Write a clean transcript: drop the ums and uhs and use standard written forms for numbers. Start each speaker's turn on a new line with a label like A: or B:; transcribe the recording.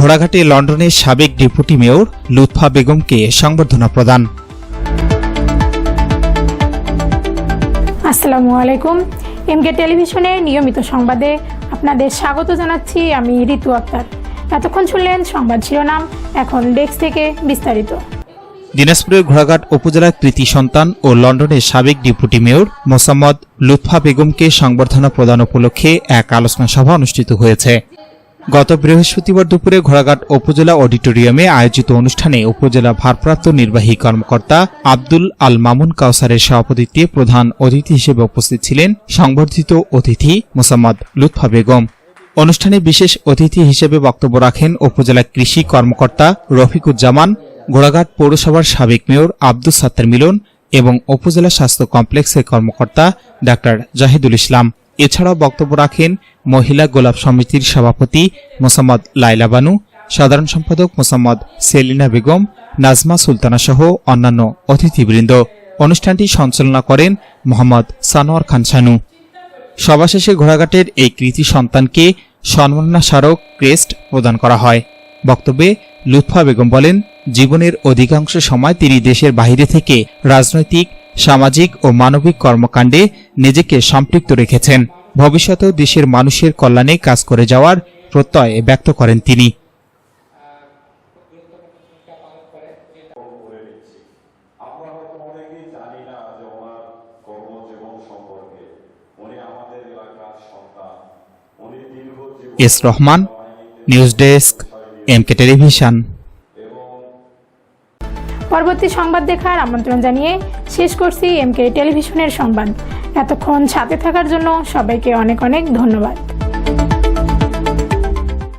A: ঘোড়াঘাটে লন্ডনের সাবেক deputy mayor Lutfa বেগমকে সংবর্ধনা প্রদান।
B: আসসালামু আলাইকুম। এমকে টেলিভিশনের নিয়মিত সংবাদে আপনাদের স্বাগত জানাচ্ছি আমি ঋতু আক্তার। এতক্ষণ শুনলেন সংবাদ শিরোনাম, এখন ডেস্ক থেকে বিস্তারিত।
A: দিনাজপুরের ঘোড়াঘাট উপজেলার কৃতি সন্তান ও লন্ডনের সাবেক ডেপুটি মেয়র মোসাম্মদ লুৎফা বেগমকে সংবর্ধনা প্রদান উপলক্ষে এক আলোচনা সভা অনুষ্ঠিত হয়েছে। গত বৃহস্পতিবার দুপুরে ঘোড়াঘাট উপজেলা অডিটোরিয়ামে আয়োজিত অনুষ্ঠানে উপজেলা ভারপ্রাপ্ত নির্বাহী কর্মকর্তা আব্দুল আল মামুন কাউসারের সভাপতিত্বে প্রধান অতিথি হিসেবে উপস্থিত ছিলেন সংবর্ধিত অতিথি মোসাম্মদ লুৎফা বেগম। অনুষ্ঠানে বিশেষ অতিথি হিসেবে বক্তব্য রাখেন উপজেলা কৃষি কর্মকর্তা রফিকুজ্জামান, ঘোড়াঘাট পৌরসভার সাবেক মেয়র আব্দুস সাত্তার মিলন এবং উপজেলা স্বাস্থ্য কমপ্লেক্সের কর্মকর্তা ডাক্তার জাহিদুল ইসলাম। এছাড়াও বক্তব্য রাখেন মহিলা গোলাপ সমিতির সভাপতি মোসাম্মদ লাইলা বানু, সাধারণ সম্পাদক মোসাম্মদ সেলিনা বেগম, নাজমা সুলতানা সহ অন্যান্য অতিথিবৃন্দ। অনুষ্ঠানটি সঞ্চালনা করেন মোহাম্মদ সানোয়ার খান শানু। সভা শেষে ঘোড়াঘাটের এই কৃতি সন্তানকে সম্মাননা স্মারক ক্রেস্ট প্রদান করা হয়। বক্তব্যে লুৎফা বেগম বলেন, জীবনের অধিকাংশ সময় তিনি দেশের বাইরে থেকে রাজনৈতিক, সামাজিক ও মানবিক কর্মকাণ্ডে নিজেকে সম্পৃক্ত রেখেছেন। ভবিষ্যতেও দেশের মানুষের কল্যাণে কাজ করে যাওয়ার প্রত্যয় ব্যক্ত করেন তিনি। S Rahman, news desk, MK television.
B: পরবর্তী সংবাদ দেখার আমন্ত্রণ জানিয়ে শেষ করছি এমকে টেলিভিশনের সংবাদ। এতক্ষণ সাথে থাকার জন্য সবাইকে অনেক অনেক ধন্যবাদ।